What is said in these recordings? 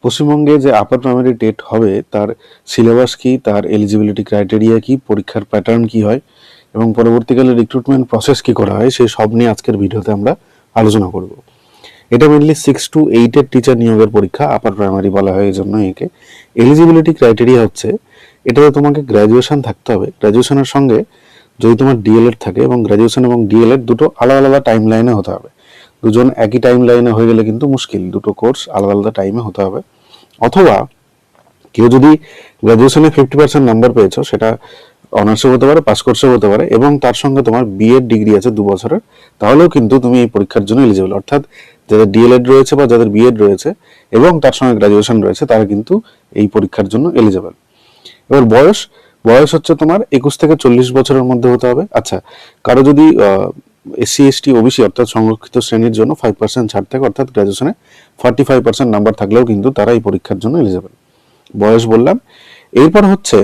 পশ্চিমবঙ্গে যে upper primary TET হবে তার সিলেবাস কি, তার এলিজিবিলিটি ক্রাইটেরিয়া কি, পরীক্ষার প্যাটার্ন কি হয় এবং পরবর্তীকালে রিক্রুটমেন্ট প্রসেস কি করা হয়, সেই সব নিয়ে আজকের ভিডিওতে আমরা আলোচনা করব। এটা মেনলি 6 to 8 এর টিচার নিয়োগের পরীক্ষা, আপার প্রাইমারি বলা হয় এই জন্য একে। এলিজিবিলিটি ক্রাইটেরিয়া হচ্ছে এটাতে তোমাকে গ্র্যাজুয়েশন থাকতে হবে, গ্র্যাজুয়েশনের সঙ্গে যদি তোমার ডিএলএড থাকে, এবং গ্র্যাজুয়েশন এবং ডিএলএড দুটো আলাদা আলাদা টাইম লাইনে হতে হবে। দুজন একই টাইম লাইনে হয়ে গেলে কিন্তু মুশকিল, দুটো কোর্স আলাদা আলাদা টাইমে হতে হবে। অথবা কেউ যদি গ্র্যাজুয়েশনে 50% নাম্বার পেয়েছো, সেটা অনার্সে হতে পারে, পাস কোর্সে হতে পারে, এবং তার সঙ্গে তোমার বিএড ডিগ্রি আছে 2 বছরের, তাহলেও কিন্তু তুমি এই পরীক্ষার জন্য এলিজিবল। অর্থাৎ যাদের ডিএলএড রয়েছে বা যাদের বিএড রয়েছে এবং তার সঙ্গে গ্র্যাজুয়েশন রয়েছে, তারা কিন্তু এই পরীক্ষার জন্য এলিজিবল। এবার বয়স হচ্ছে তোমার 21 থেকে 40 বছরের মধ্যে হতে হবে। আচ্ছা, কারো যদি এসসি এসটি ওবিসি অর্থাৎ সংরক্ষিত শ্রেণীর জন্য 5% ছাড় থাকে, অর্থাৎ গ্র্যাজুয়েশনে 45% নাম্বার থাকলেও কিন্তু তারা এই পরীক্ষার জন্য এলিজিবল। বয়স বললাম। এরপর হচ্ছে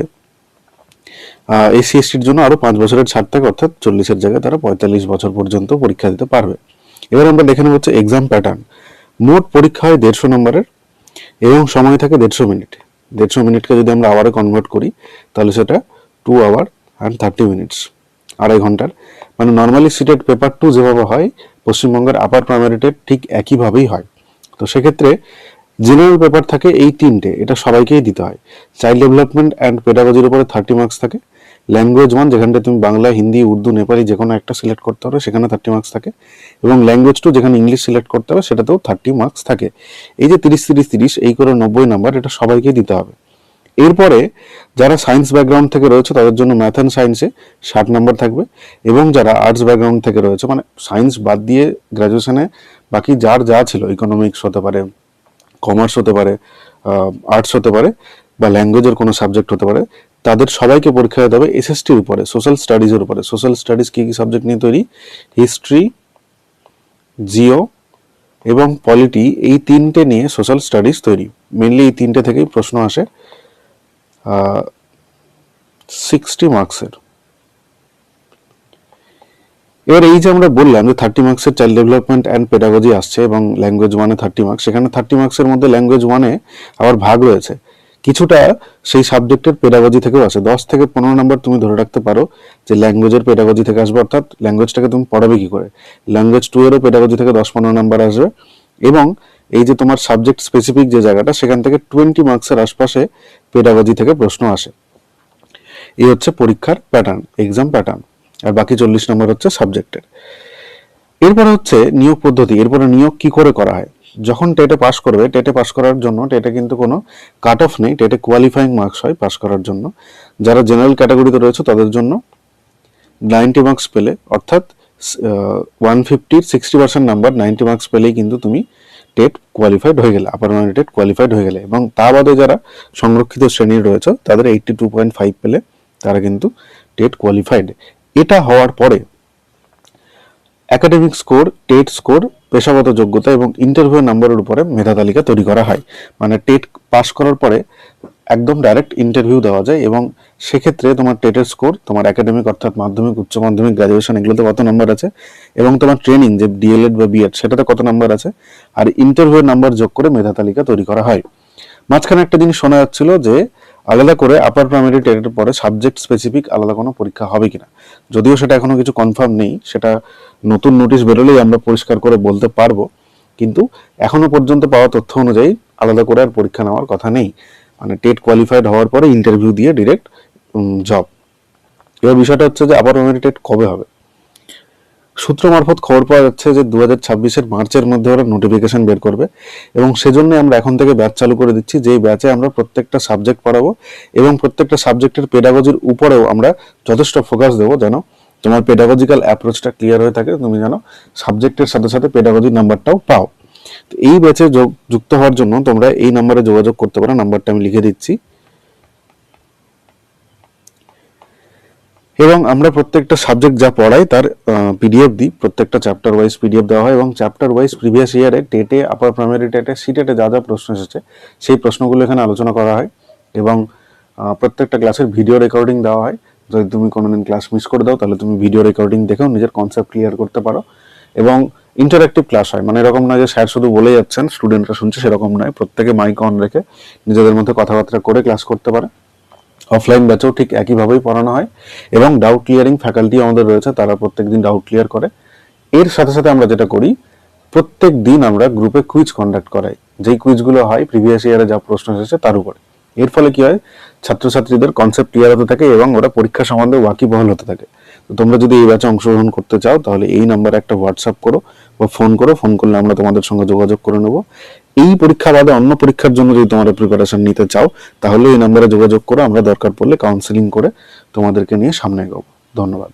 এসসি এসটির জন্য আরো 5 বছরের ছাড় থাকে, অর্থাৎ 40-এর জায়গায় তারা 45 বছর পর্যন্ত পরীক্ষা দিতে পারবে। এবার আমরা দেখে নেব হচ্ছে এক্সাম প্যাটার্ন। মোট পরীক্ষা হয় 150 নম্বরের এবং সময় থাকে 150 মিনিট। 150 মিনিটকে যদি আমরা আওয়ারে কনভার্ট করি তাহলে সেটা 2 hour and 30 minutes, 2.5 ঘন্টার। মানে নর্মালি সিটেড পেপার 2 যেভাবে হয় পশ্চিমবঙ্গের আপার প্রাইমারি টেট ঠিক একইভাবেই হয়। তো সেক্ষেত্রে জেনারেল পেপার থাকে এই 3টে, এটা সবাইকেই দিতে হয়। চাইল্ড ডেভেলপমেন্ট অ্যান্ড পেডাগজির উপরে 30 মার্কস থাকে। ল্যাঙ্গুয়েজ 1, যেখানটা তুমি বাংলা, হিন্দি, উর্দু, নেপালি যে কোনো একটা সিলেক্ট করতে হবে, সেখানে 30 মার্কস থাকে। এবং ল্যাঙ্গুয়েজ 2, যেখানে ইংলিশ সিলেক্ট করতে হবে, সেটাতেও 30 মার্কস থাকে। এই যে 30-30-30 এই করে 90 নাম্বার, এটা সবাইকেই দিতে হবে। এরপরে যারা সায়েন্স ব্যাকগ্রাউন্ড থেকে রয়েছে তাদের জন্য ম্যাথ অ্যান্ড সায়েন্সে 60 নম্বর থাকবে, এবং যারা আর্টস ব্যাকগ্রাউন্ড থেকে রয়েছে, মানে সায়েন্স বাদ দিয়ে গ্র্যাজুয়েশনে বাকি যার যা ছিল, ইকোনমিক্স হতে পারে, কমার্স হতে পারে, আর্টস হতে পারে, বা ল্যাঙ্গুয়েজের কোনো সাবজেক্ট হতে পারে, তাদের সবাইকে পরীক্ষা দিতে হবে এসএসটির উপরে, সোশ্যাল স্টাডিজের উপরে। সোশ্যাল স্টাডিজ কী কী সাবজেক্ট নিয়ে তৈরি? হিস্ট্রি, জিও এবং পলিটি, এই 3টে নিয়ে সোশ্যাল স্টাডিজ তৈরি। মেনলি এই 3টে থেকেই প্রশ্ন আসে 60 মার্কসের। এবার এই যে আমরা বললাম যে 30 মার্কসের চাইল্ড ডেভেলপমেন্ট অ্যান্ড পেডাগজি আসছে, এবং ল্যাঙ্গুয়েজ 1-এ 30 মার্কস। সেখানে 30 মার্কসের মধ্যে ল্যাঙ্গুয়েজ 1-এ আবার ভাগ রয়েছে, কিছুটা সেই সাবজেক্টের পেডাগজি থেকেও আসে। 10 থেকে 15 নম্বর তুমি ধরে রাখতে পারো যে ল্যাঙ্গুয়েজের পেডাগজি থেকে আসবে, অর্থাৎ ল্যাঙ্গুয়েজটাকে তুমি পড়াবে কি করে। ল্যাঙ্গুয়েজ 2-এরও পেডাগজি থেকে 10-15 নম্বর আসবে, এবং এই যে তোমার সাবজেক্ট স্পেসিফিক যে জায়গাটা, সেখান থেকে 20 মার্কসের আশপাশে পেডাগজি থেকে প্রশ্ন আসে। এই হচ্ছে পরীক্ষার প্যাটার্ন, এক্সাম প্যাটার্ন। আর বাকি 40 নম্বর হচ্ছে সাবজেক্টের। এরপরে হচ্ছে নিয়োগ পদ্ধতি। এরপরে নিয়োগ কি করে করা হয়? যখন টেটে পাস করবে, টেটে পাস করার জন্য টেটে কিন্তু কোনো কাট অফ নেই, টেটে কোয়ালিফাইং মার্কস হয় পাস করার জন্য। যারা জেনারেল ক্যাটাগরিতে রয়েছে তাদের জন্য 90 মার্কস পেলে, অর্থাৎ 150-র 60% নাম্বার 90 মার্কস পেলেই কিন্তু তুমি টেট কোয়ালিফাইড হয়ে গেলে, আপার প্রাইমারি টেট কোয়ালিফাইড হয়ে গেলে। এবং তা বাদে যারা সংরক্ষিত শ্রেণীর রয়েছে তাদের 82.5 পেলে তারা কিন্তু টেট কোয়ালিফাইড। এটা হওয়ার পরে একাডেমিক স্কোর, টেট স্কোর, পেশাগত যোগ্যতা এবং ইন্টারভিউ নাম্বারের উপরে মেধা তালিকা তৈরি করা হয়। মানে টেট পাস করার পরে একদম ডাইরেক্ট ইন্টারভিউ দেওয়া যায়, এবং সেক্ষেত্রে তোমার টেটের স্কোর, তোমার একাডেমিক অর্থাৎ মাধ্যমিক, উচ্চ মাধ্যমিক, গ্র্যাজুয়েশন এগুলোতে কত নাম্বার আছে, এবং তোমার ট্রেনিং যে ডিএলএড বা বিএড সেটাতে কত নাম্বার আছে, আর ইন্টারভিউ নাম্বার যোগ করে মেধা তালিকা তৈরি করা হয়। মাঝখানে একটা জিনিস শোনা যাচ্ছিল যে আলাদা করে আপার প্রাইমারি টেটের পরে সাবজেক্ট স্পেসিফিক আলাদা কোনো পরীক্ষা হবে কিনা, যদিও সেটা এখনো কিছু কনফার্ম নেই, সেটা নতুন নোটিশ বেরোলেই আমরা পরিষ্কার করে বলতে পারবো। কিন্তু এখনো পর্যন্ত পাওয়া তথ্য অনুযায়ী আলাদা করে আর পরীক্ষা নেওয়ার কথা নেই। মানে টেট কোয়ালিফাইড হওয়ার পরে ইন্টারভিউ দিয়ে ডিরেক্ট জব। এবার বিষয়টা হচ্ছে যে আপার প্রাইমারি টেট কবে হবে। সূত্র মারফত খবর পাওয়া যাচ্ছে যে 2026-এর মার্চের মধ্যে ওরা নোটিফিকেশন বের করবে, এবং সেজন্য আমরা এখন থেকে ব্যাচ চালু করে দিচ্ছি, যেই ব্যাচে আমরা প্রত্যেকটা সাবজেক্ট পড়াবো, এবং প্রত্যেকটা সাবজেক্টের পেডাগজির উপরেও আমরা যথেষ্ট ফোকাস দেবো, যেন তোমার পেডাগজিক্যাল অ্যাপ্রোচটা ক্লিয়ার হয়ে থাকে, তুমি যেন সাবজেক্টের সাথে সাথে পেডাগজির নাম্বারটাও পাও। তো এই ব্যাচে যুক্ত হওয়ার জন্য তোমরা এই নাম্বারে যোগাযোগ করতে পারো, নাম্বারটা আমি লিখে দিচ্ছি। এবং আমরা প্রত্যেকটা সাবজেক্ট যা পড়াই তার পিডিএফ দিই, প্রত্যেকটা চ্যাপ্টার ওয়াইজ পিডিএফ দেওয়া হয়, এবং চ্যাপ্টার ওয়াইজ প্রিভিয়াস ইয়ারে টেটে, আপার প্রাইমারি টেটে, সিটেটে যা যা প্রশ্ন এসেছে সেই প্রশ্নগুলো এখানে আলোচনা করা হয়, এবং প্রত্যেকটা ক্লাসের ভিডিও রেকর্ডিং দেওয়া হয়। যদি তুমি কোনোদিন ক্লাস মিস করে দাও তাহলে তুমি ভিডিও রেকর্ডিং দেখেও নিজের কনসেপ্ট ক্লিয়ার করতে পারো। এবং ইন্টারঅ্যাক্টিভ ক্লাস হয়, মানে এরকম নয় যে স্যার শুধু বলে যাচ্ছেন স্টুডেন্টরা শুনছে, সেরকম নয়। প্রত্যেকে মাইক অন রেখে নিজেদের মধ্যে কথাবার্তা করে ক্লাস করতে পারে। অফলাইন ব্যাচেও ঠিক একইভাবেই পড়ানো হয় এবং ডাউট ক্লিয়ারিং ফ্যাকাল্টি আমাদের রয়েছে, তারা প্রত্যেকদিন ডাউট ক্লিয়ার করে। এর সাথে সাথে আমরা যেটা করি, প্রত্যেক দিন আমরা গ্রুপে কুইজ কন্ডাক্ট করাই, যেই কুইজগুলো হয় প্রিভিয়াস ইয়ারে যা প্রশ্ন এসেছে তার উপরে। এর ফলে কি হয়, ছাত্রছাত্রীদের কনসেপ্ট ক্লিয়ার হতে থাকে এবং ওরা পরীক্ষা সম্বন্ধে ওয়াকিবহাল হতে থাকে। তো তোমরা যদি এই ব্যাচে অংশগ্রহণ করতে চাও তাহলে এই নাম্বারে একটা হোয়াটসঅ্যাপ করো বা ফোন করো, ফোন করলে আমরা তোমাদের সঙ্গে যোগাযোগ করে নেব। এই পরীক্ষা বাদে অন্য পরীক্ষার জন্য যদি তোমরা প্রিপারেশন নিতে চাও তাহলে এই নাম্বারে যোগাযোগ করো, আমরা দরকার পড়লে কাউন্সেলিং করে তোমাদেরকে নিয়ে সামনে এগোবো। ধন্যবাদ।